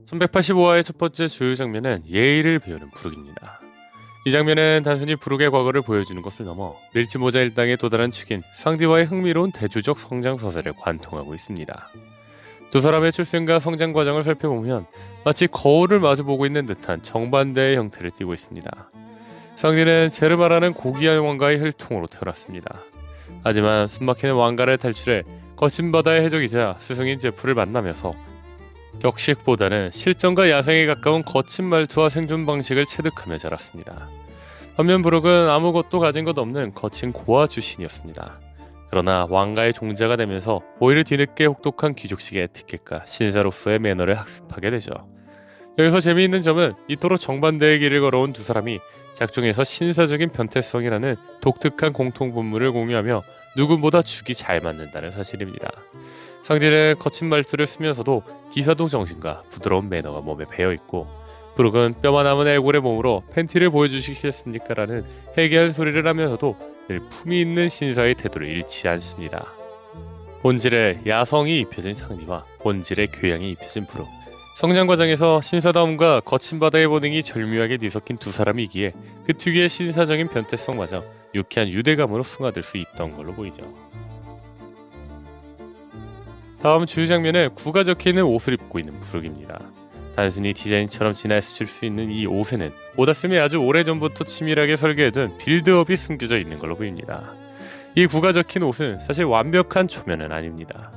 1185화의 첫 번째 주요 장면은 예의를 배우는 부룩입니다. 이 장면은 단순히 부룩의 과거를 보여주는 것을 넘어 밀짚모자 일당에 도달한 측인 상디와의 흥미로운 대조적 성장 서사를 관통하고 있습니다. 두 사람의 출생과 성장 과정을 살펴보면 마치 거울을 마주보고 있는 듯한 정반대의 형태를 띠고 있습니다. 상디는 제르마라는 고귀한 왕가의 혈통으로 태어났습니다. 하지만 숨막히는 왕가를 탈출해 거친 바다의 해적이자 스승인 제프를 만나면서 격식보다는 실전과 야생에 가까운 거친 말투와 생존 방식을 체득하며 자랐습니다. 반면 부룩은 아무것도 가진 것 없는 거친 고아 출신이었습니다. 그러나 왕가의 종자가 되면서 오히려 뒤늦게 혹독한 귀족식의 에티켓과 신사로서의 매너를 학습하게 되죠. 여기서 재미있는 점은 이토록 정반대의 길을 걸어온 두 사람이 작중에서 신사적인 변태성이라는 독특한 공통분모를 공유하며 누구보다 죽이 잘 맞는다는 사실입니다. 상디는 거친 말투를 쓰면서도 기사도 정신과 부드러운 매너가 몸에 배어있고, 부룩은 뼈만 남은 애골의 몸으로 팬티를 보여주시겠습니까? 라는 해괴한 소리를 하면서도 늘 품위 있는 신사의 태도를 잃지 않습니다. 본질의 야성이 입혀진 상디와 본질의 교양이 입혀진 부룩. 성장 과정에서 신사다움과 거친 바다의 본능이 절묘하게 뒤섞인 두 사람이기에 그 특유의 신사적인 변태성마저 유쾌한 유대감으로 승화될 수 있던 걸로 보이죠. 다음 주요 장면은 구가 적혀있는 옷을 입고 있는 부룩입니다. 단순히 디자인처럼 진화해 스칠 수 있는 이 옷에는 오다슴이 아주 오래전부터 치밀하게 설계해둔 빌드업이 숨겨져 있는 걸로 보입니다. 이 구가 적힌 옷은 사실 완벽한 초면은 아닙니다.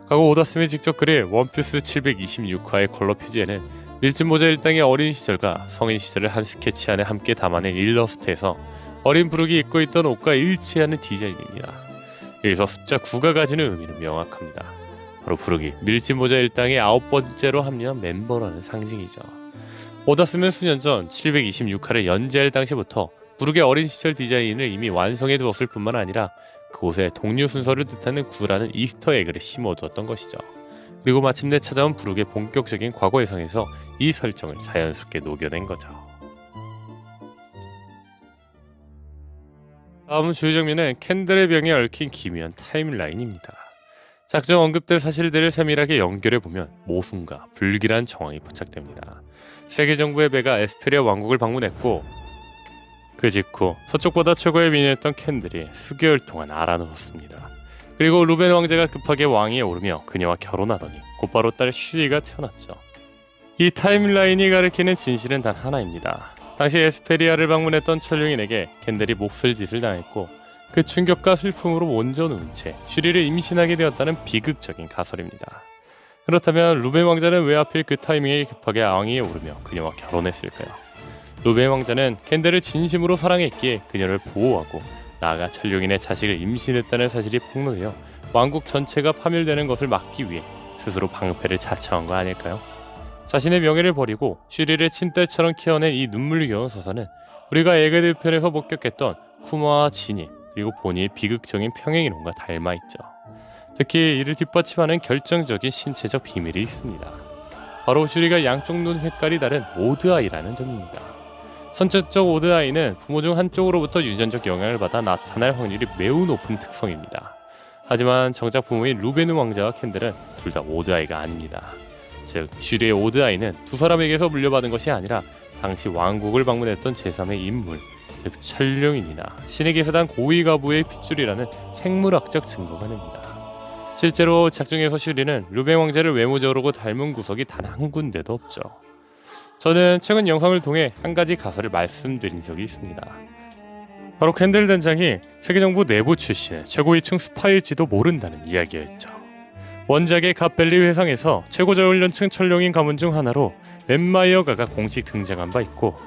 과거 오다슴이 직접 그린 원피스 726화의 컬러 표지에는 밀짚모자 일당의 어린 시절과 성인 시절을 한 스케치 안에 함께 담아낸 일러스트에서 어린 부룩이 입고 있던 옷과 일치하는 디자인입니다. 여기서 숫자 9가 가지는 의미는 명확합니다. 바로 부룩이 밀짚모자 일당의 9번째로 합류한 멤버라는 상징이죠. 오다스는 수년 전 726화를 연재할 당시부터 부룩의 어린 시절 디자인을 이미 완성해 두었을 뿐만 아니라 그곳에 동료 순서를 뜻하는 구라는 이스터 에그를 심어두었던 것이죠. 그리고 마침내 찾아온 부룩의 본격적인 과거 예상에서 이 설정을 자연스럽게 녹여낸 거죠. 다음 주요 장면은 캔들의 병에 얽힌 기묘한 타임라인입니다. 작중 언급된 사실들을 세밀하게 연결해보면 모순과 불길한 정황이 포착됩니다. 세계 정부의 배가 에스페리아 왕국을 방문했고, 그 직후 서쪽보다 최고의 미녀였던 캔들이 수개월 동안 알아누웠습니다. 그리고 루벤 왕자가 급하게 왕위에 오르며 그녀와 결혼하더니 곧바로 딸 슈리가 태어났죠. 이 타임라인이 가리키는 진실은 단 하나입니다. 당시 에스페리아를 방문했던 천룡인에게 캔들이 몹쓸 짓을 당했고, 그 충격과 슬픔으로 먼저 누운 채 슈리를 임신하게 되었다는 비극적인 가설입니다. 그렇다면 루벤 왕자는 왜 하필 그 타이밍에 급하게 왕위에 오르며 그녀와 결혼했을까요? 루벤 왕자는 캔들을 진심으로 사랑했기에 그녀를 보호하고, 나아가 천룡인의 자식을 임신했다는 사실이 폭로되어 왕국 전체가 파멸되는 것을 막기 위해 스스로 방패를 자처한 거 아닐까요? 자신의 명예를 버리고 슈리를 친딸처럼 키워낸 이 눈물겨운 서사는 우리가 에게드 편에서 목격했던 쿠마와 지니, 그리고 본인의 비극적인 평행이론과 닮아있죠. 특히 이를 뒷받침하는 결정적인 신체적 비밀이 있습니다. 바로 슈리가 양쪽 눈 색깔이 다른 오드아이라는 점입니다. 선천적 오드아이는 부모 중 한쪽으로부터 유전적 영향을 받아 나타날 확률이 매우 높은 특성입니다. 하지만 정작 부모인 루베누 왕자와 캔들은 둘 다 오드아이가 아닙니다. 즉, 슈리의 오드아이는 두 사람에게서 물려받은 것이 아니라 당시 왕국을 방문했던 제3의 인물, 즉 천룡인이나 신의 기사단 고위 가부의 핏줄이라는 생물학적 증거가 됩니다. 실제로 작중에서 슈리는 루벤 왕자를 외모적으로 닮은 구석이 단 한 군데도 없죠. 저는 최근 영상을 통해 한 가지 가설을 말씀드린 적이 있습니다. 바로 캔들 단장이 세계정부 내부 출신의 최고위층 스파일지도 모른다는 이야기였죠. 원작의 갓벨리 회상에서 최고저훈련층 천룡인 가문 중 하나로 맵마이어가가 공식 등장한 바 있고,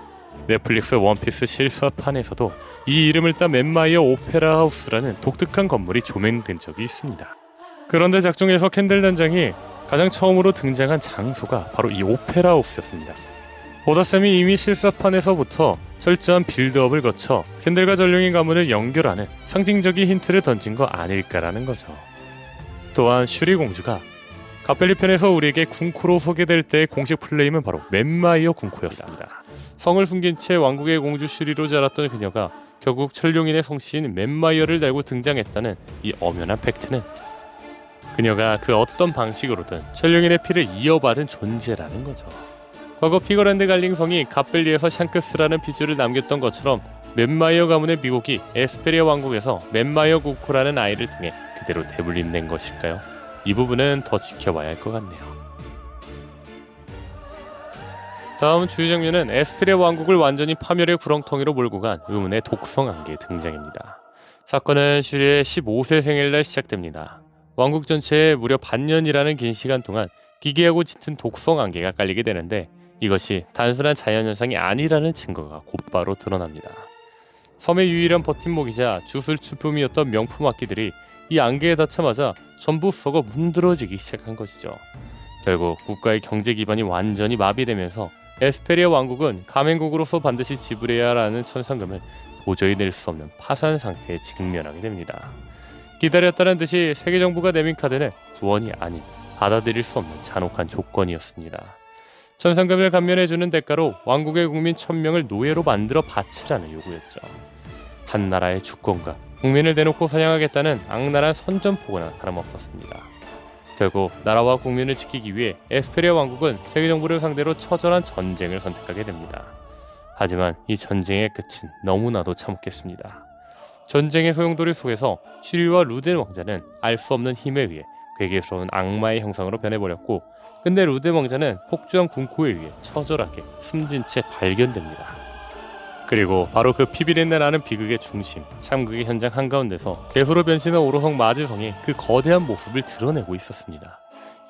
넷플릭스 원피스 실사판에서도 이 이름을 딴 맵마이어 오페라 하우스라는 독특한 건물이 조명된 적이 있습니다. 그런데 작중에서 캔들 단장이 가장 처음으로 등장한 장소가 바로 이 오페라 하우스였습니다. 오다쌤이 이미 실사판에서부터 철저한 빌드업을 거쳐 캔들과 전룡인 가문을 연결하는 상징적인 힌트를 던진 거 아닐까라는 거죠. 또한 슈리 공주가 갓벨리 편에서 우리에게 군코로 소개될 때의 공식 플레임은 바로 맵마이어 군코였습니다. 성을 숨긴 채 왕국의 공주 슈리로 자랐던 그녀가 결국 천룡인의 성씨인 맵마이어를 달고 등장했다는 이 엄연한 팩트는 그녀가 그 어떤 방식으로든 전령인의 피를 이어받은 존재라는 거죠. 과거 피거랜드 갈링성이 갑벨리에서 샹크스라는 빚줄을 남겼던 것처럼 맷마이어 가문의 미국이 에스페리아 왕국에서 맷마이어 구코라는 아이를 통해 그대로 되물림된 것일까요? 이 부분은 더 지켜봐야 할 것 같네요. 다음 주요 장면은 에스페리아 왕국을 완전히 파멸의 구렁텅이로 몰고 간 의문의 독성 안개 등장입니다. 사건은 슈리의 15세 생일날 시작됩니다. 왕국 전체에 무려 반년이라는 긴 시간 동안 기괴하고 짙은 독성 안개가 깔리게 되는데 이것이 단순한 자연현상이 아니라는 증거가 곧바로 드러납니다. 섬의 유일한 버팀목이자 주술주품이었던 명품 악기들이 이 안개에 닿자마자 전부 썩어 문드러지기 시작한 것이죠. 결국 국가의 경제 기반이 완전히 마비되면서 에스페리아 왕국은 가맹국으로서 반드시 지불해야 하는 천상금을 도저히 낼 수 없는 파산 상태에 직면하게 됩니다. 기다렸다는 듯이 세계 정부가 내민 카드는 구원이 아닌 받아들일 수 없는 잔혹한 조건이었습니다. 천상금을 감면해주는 대가로 왕국의 국민 1000명을 노예로 만들어 바치라는 요구였죠. 한 나라의 주권과 국민을 대놓고 사냥하겠다는 악랄한 선전포고나 다름없었습니다. 결국 나라와 국민을 지키기 위해 에스페리아 왕국은 세계 정부를 상대로 처절한 전쟁을 선택하게 됩니다. 하지만 이 전쟁의 끝은 너무나도 참혹했습니다. 전쟁의 소용돌이 속에서 슈리와 루덴 왕자는 알 수 없는 힘에 의해 괴괴스러운 악마의 형상으로 변해버렸고 근데 루덴 왕자는 폭주한 군코에 의해 처절하게 숨진 채 발견됩니다. 그리고 바로 그 피비린내 나는 비극의 중심, 참극의 현장 한가운데서 괴수로 변신한 오로성 마지성이 그 거대한 모습을 드러내고 있었습니다.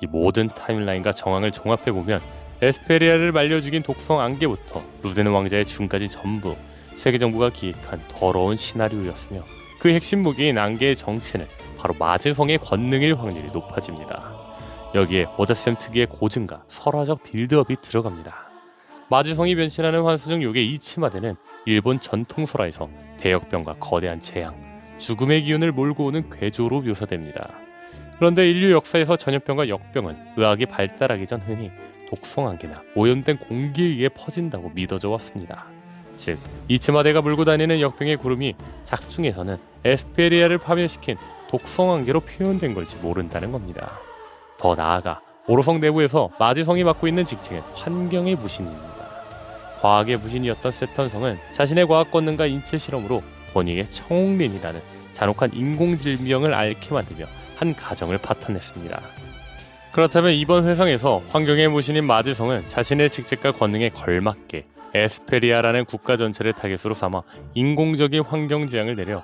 이 모든 타임라인과 정황을 종합해보면 에스페리아를 말려 죽인 독성 안개부터 루덴 왕자의 죽음까지 전부 세계 정부가 기획한 더러운 시나리오였으며 그 핵심 무기인 안개의 정체는 바로 마지성의 권능일 확률이 높아집니다. 여기에 오다셈 특유의 고증과 설화적 빌드업이 들어갑니다. 마지성이 변신하는 환수적 요괴 이치마데는 일본 전통 설화에서 대역병과 거대한 재앙, 죽음의 기운을 몰고 오는 괴조로 묘사됩니다. 그런데 인류 역사에서 전염병과 역병은 의학이 발달하기 전 흔히 독성안개나 오염된 공기에 의해 퍼진다고 믿어져 왔습니다. 즉, 이치마데가 물고 다니는 역병의 구름이 작중에서는 에스페리아를 파멸시킨 독성안개로 표현된 걸지 모른다는 겁니다. 더 나아가 오로성 내부에서 마지성이 맡고 있는 직책은 환경의 무신입니다. 과학의 무신이었던 세턴성은 자신의 과학 권능과 인체 실험으로 본인의 청홍린이라는 잔혹한 인공질병을 앓게 만들며 한 가정을 파탄냈습니다. 그렇다면 이번 회상에서 환경의 무신인 마지성은 자신의 직책과 권능에 걸맞게 에스페리아라는 국가 전체를 타겟으로 삼아 인공적인 환경 재앙을 내려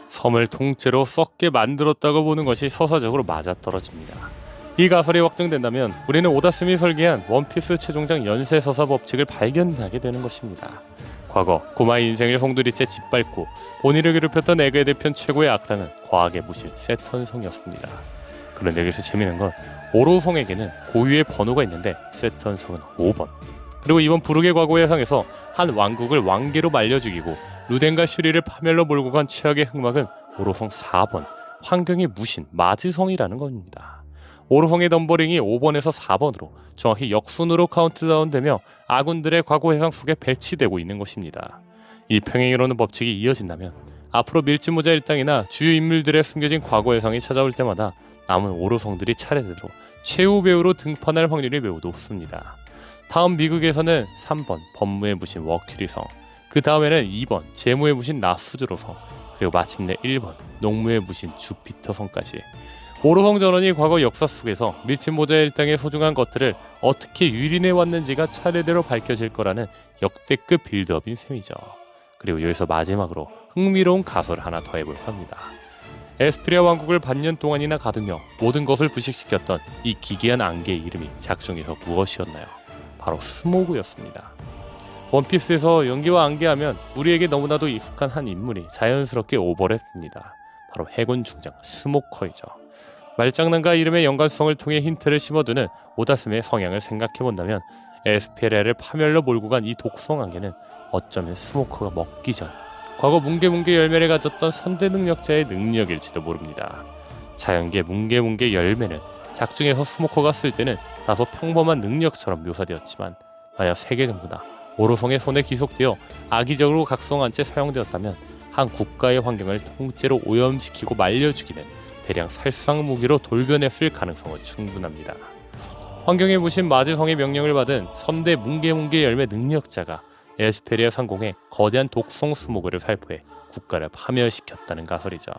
섬을 통째로 썩게 만들었다고 보는 것이 서사적으로 맞아떨어집니다. 이 가설이 확정된다면 우리는 오다스미 설계한 원피스 최종장 연쇄서사 법칙을 발견하게 되는 것입니다. 과거 구마의 인생을 송두리째 짓밟고 본인을 괴롭혔던 에그의 대편 최고의 악당은 과학의 무신 세턴성이었습니다. 그런데 여기서 재미있는 건 오로성에게는 고유의 번호가 있는데 세턴성은 5번. 그리고 이번 부르게 과거의 상에서 한 왕국을 왕계로 말려 죽이고 루덴과 슈리를 파멸로 몰고 간 최악의 흑막은 오로성 4번, 환경의 무신 마지성이라는 겁니다. 오로성의 넘버링이 5번에서 4번으로 정확히 역순으로 카운트다운되며 아군들의 과거 해상 속에 배치되고 있는 것입니다. 이 평행이론의 법칙이 이어진다면 앞으로 밀짚모자 일당이나 주요 인물들의 숨겨진 과거 해상이 찾아올 때마다 남은 오로성들이 차례대로 최후 배우로 등판할 확률이 매우 높습니다. 다음 미국에서는 3번 법무의 무신 워큐리성, 그 다음에는 2번 재무의 무신 나수즈로성, 그리고 마침내 1번 농무의 무신 주피터성까지 오로성 전원이 과거 역사 속에서 밀짚모자 일당의 소중한 것들을 어떻게 유린해 왔는지가 차례대로 밝혀질 거라는 역대급 빌드업인 셈이죠. 그리고 여기서 마지막으로 흥미로운 가설을 하나 더 해볼까 합니다. 에스페리아 왕국을 반년 동안이나 가두며 모든 것을 부식시켰던 이 기괴한 안개의 이름이 작중에서 무엇이었나요? 바로 스모그였습니다. 원피스에서 연기와 안개하면 우리에게 너무나도 익숙한 한 인물이 자연스럽게 오버랩됩니다. 바로 해군 중장 스모커이죠. 말장난과 이름의 연관성을 통해 힌트를 심어두는 오다스미의 성향을 생각해본다면 에스페리아를 파멸로 몰고 간 이 독성 안개는 어쩌면 스모커가 먹기 전 과거 뭉게뭉게 열매를 가졌던 선대 능력자의 능력일지도 모릅니다. 자연계 뭉게뭉게 열매는 작중에서 스모커가 쓸 때는 다소 평범한 능력처럼 묘사되었지만 만약 세계 정부나 오로성의 손에 귀속되어 악의적으로 각성한 채 사용되었다면 한 국가의 환경을 통째로 오염시키고 말려 죽이는 대량 살상 무기로 돌변했을 가능성은 충분합니다. 환경에 부신 마지성의 명령을 받은 선대 뭉게뭉게 열매 능력자가 에스페리아 상공에 거대한 독성 스모그를 살포해 국가를 파멸시켰다는 가설이죠.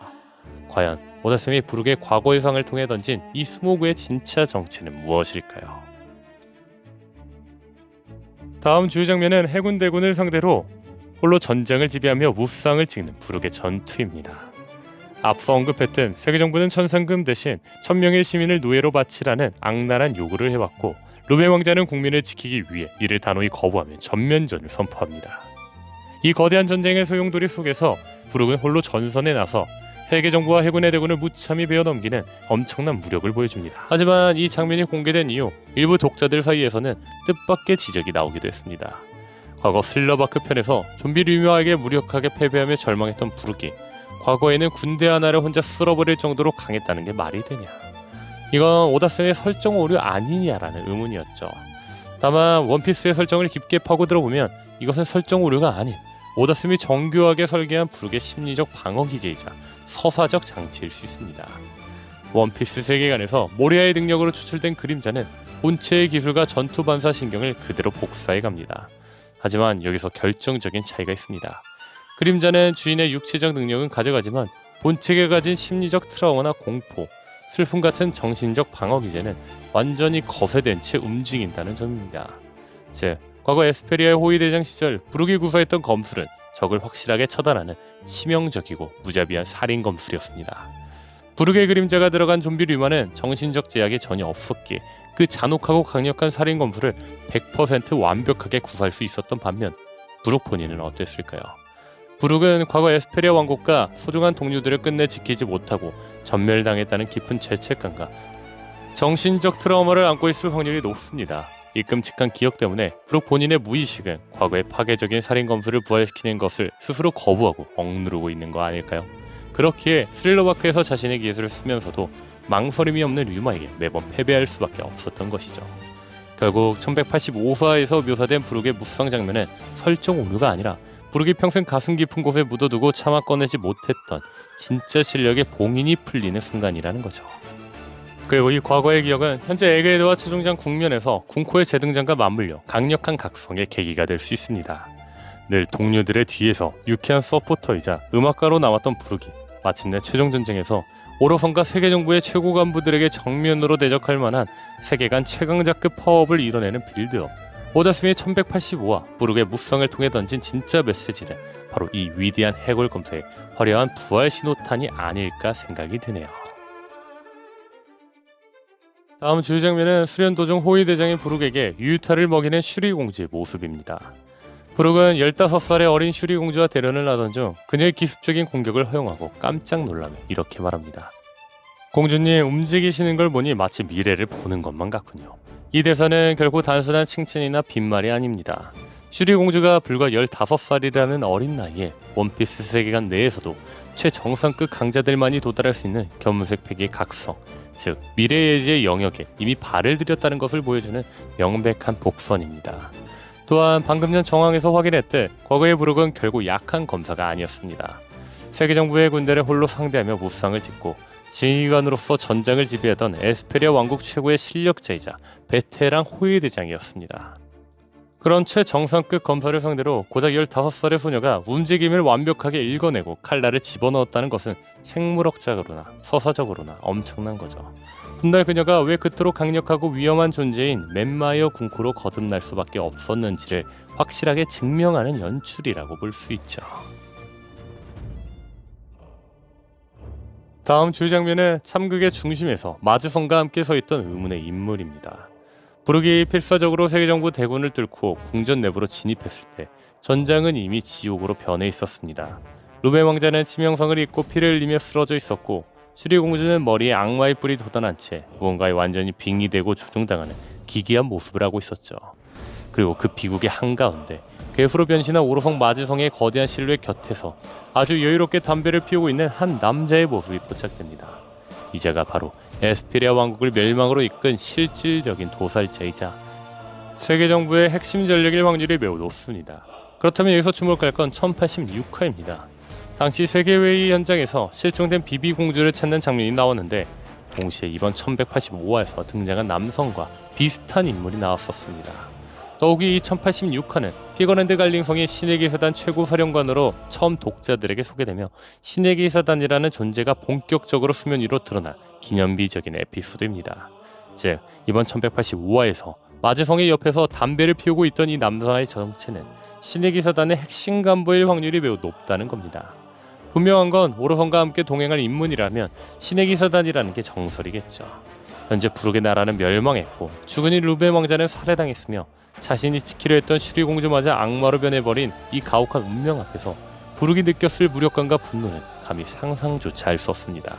과연 오다셈이 부르게 과거의 상을 통해 던진 이 스모그의 진짜 정체는 무엇일까요? 다음 주요 장면은 해군 대군을 상대로 홀로 전장을 지배하며 무쌍을 찍는 부르게 전투입니다. 앞서 언급했듯 세계정부는 천상금 대신 1000명의 시민을 노예로 바치라는 악랄한 요구를 해왔고 룸의 왕자는 국민을 지키기 위해 이를 단호히 거부하며 전면전을 선포합니다. 이 거대한 전쟁의 소용돌이 속에서 부룩은 홀로 전선에 나서 세계정부와 해군의 대군을 무참히 베어넘기는 엄청난 무력을 보여줍니다. 하지만 이 장면이 공개된 이후 일부 독자들 사이에서는 뜻밖의 지적이 나오기도 했습니다. 과거 슬러바크 편에서 좀비 류마에게 무력하게 패배하며 절망했던 부룩이 과거에는 군대 하나를 혼자 쓸어버릴 정도로 강했다는 게 말이 되냐. 이건 오다슨의 설정 오류 아니냐라는 의문이었죠. 다만 원피스의 설정을 깊게 파고들어보면 이것은 설정 오류가 아닌 오다슨이 정교하게 설계한 부룩의 심리적 방어 기제이자 서사적 장치일 수 있습니다. 원피스 세계관에서 모리아의 능력으로 추출된 그림자는 본체의 기술과 전투 반사 신경을 그대로 복사해 갑니다. 하지만 여기서 결정적인 차이가 있습니다. 그림자는 주인의 육체적 능력은 가져가지만 본체가 가진 심리적 트라우마나 공포, 슬픔 같은 정신적 방어 기제는 완전히 거세된 채 움직인다는 점입니다. 즉, 과거 에스페리아의 호위대장 시절 부룩이 구사했던 검술은 적을 확실하게 처단하는 치명적이고 무자비한 살인 검술이었습니다. 부룩의 그림자가 들어간 좀비 류마는 정신적 제약이 전혀 없었기에 그 잔혹하고 강력한 살인 검술을 100% 완벽하게 구사할 수 있었던 반면 부룩 본인은 어땠을까요? 부룩은 과거 에스페리아 왕국과 소중한 동료들을 끝내 지키지 못하고 전멸당했다는 깊은 죄책감과 정신적 트라우마를 안고 있을 확률이 높습니다. 이 끔찍한 기억 때문에 부룩 본인의 무의식은 과거의 파괴적인 살인 검술을 부활시키는 것을 스스로 거부하고 억누르고 있는 거 아닐까요? 그렇기에 스릴러바크에서 자신의 기술을 쓰면서도 망설임이 없는 류마에게 매번 패배할 수밖에 없었던 것이죠. 결국 1185화에서 묘사된 부룩의 무쌍 장면은 설정 오류가 아니라 부룩이 평생 가슴 깊은 곳에 묻어두고 차마 꺼내지 못했던 진짜 실력의 봉인이 풀리는 순간이라는 거죠. 그리고 이 과거의 기억은 현재 에그헤드와 최종장 국면에서 군코의 재등장과 맞물려 강력한 각성의 계기가 될 수 있습니다. 늘 동료들의 뒤에서 유쾌한 서포터이자 음악가로 나왔던 부룩이 마침내 최종전쟁에서 오로선과 세계정부의 최고 간부들에게 정면으로 대적할 만한 세계관 최강자급 파워업을 이뤄내는 빌드업. 오다스미의 1185화 부룩의 무쌍을 통해 던진 진짜 메시지는 바로 이 위대한 해골 검사의 화려한 부활 신호탄이 아닐까 생각이 드네요. 다음 주요 장면은 수련 도중 호위대장인 부룩에게 유유타를 먹이는 슈리 공주의 모습입니다. 부룩은 15살의 어린 슈리 공주와 대련을 하던 중 그녀의 기습적인 공격을 허용하고 깜짝 놀라며 이렇게 말합니다. 공주님, 움직이시는 걸 보니 마치 미래를 보는 것만 같군요. 이 대사는 결코 단순한 칭찬이나 빈말이 아닙니다. 슈리 공주가 불과 15살이라는 어린 나이에 원피스 세계관 내에서도 최정상급 강자들만이 도달할 수 있는 견문색 패기의 각성, 즉 미래 예지의 영역에 이미 발을 들였다는 것을 보여주는 명백한 복선입니다. 또한 방금 전 정황에서 확인했듯 과거의 부룩은 결국 약한 검사가 아니었습니다. 세계정부의 군대를 홀로 상대하며 무쌍을 짓고 지휘관으로서 전장을 지배하던 에스페리아 왕국 최고의 실력자이자 베테랑 호위대장이었습니다. 그런 최정상급 검사를 상대로 고작 15살의 소녀가 움직임을 완벽하게 읽어내고 칼날을 집어넣었다는 것은 생물학적으로나 서사적으로나 엄청난 거죠. 훗날 그녀가 왜 그토록 강력하고 위험한 존재인 맨마이어 군코로 거듭날 수밖에 없었는지를 확실하게 증명하는 연출이라고 볼 수 있죠. 다음 주요 장면은 참극의 중심에서 마주성과 함께 서있던 의문의 인물입니다. 부룩이 필사적으로 세계정부 대군을 뚫고 궁전 내부로 진입했을 때 전장은 이미 지옥으로 변해 있었습니다. 룸의 왕자는 치명상을 입고 피를 흘리며 쓰러져 있었고 슈리 공주는 머리에 악마의 뿔이 돋아난 채 무언가에 완전히 빙의되고 조종당하는 기괴한 모습을 하고 있었죠. 그리고 그 비극의 한가운데 괴수로 변신한 오로성 마지성의 거대한 실루엣 곁에서 아주 여유롭게 담배를 피우고 있는 한 남자의 모습이 포착됩니다. 이자가 바로 에스페리아 왕국을 멸망으로 이끈 실질적인 도살자이자 세계정부의 핵심 전력일 확률이 매우 높습니다. 그렇다면 여기서 주목할 건 1086화입니다. 당시 세계회의 현장에서 실종된 비비 공주를 찾는 장면이 나왔는데 동시에 이번 1185화에서 등장한 남성과 비슷한 인물이 나왔었습니다. 더욱이 이 1086화는 피거랜드 갈링성이 신의 기사단 최고 사령관으로 처음 독자들에게 소개되며 신의 기사단이라는 존재가 본격적으로 수면 위로 드러난 기념비적인 에피소드입니다. 즉 이번 1185화에서 마제성의 옆에서 담배를 피우고 있던 이 남자의 정체는 신의 기사단의 핵심 간부일 확률이 매우 높다는 겁니다. 분명한 건 오로선과 함께 동행할 인문이라면 신의 기사단이라는 게 정설이겠죠. 현재 부르게 나라는 멸망했고 죽은 이 루벤 왕자는 살해당했으며 자신이 지키려 했던 슈리 공주마저 악마로 변해버린 이 가혹한 운명 앞에서 부르기 느꼈을 무력감과 분노는 감히 상상조차 할 수 없습니다.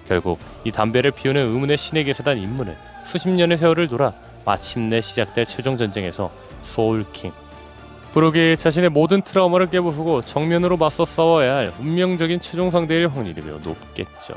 결국 이 담배를 피우는 의문의 신의 기사단 임무는 수십 년의 세월을 돌아 마침내 시작될 최종 전쟁에서 소울킹 부르기 자신의 모든 트라우마를 깨부수고 정면으로 맞서 싸워야 할 운명적인 최종 상대일 확률이 매우 높겠죠.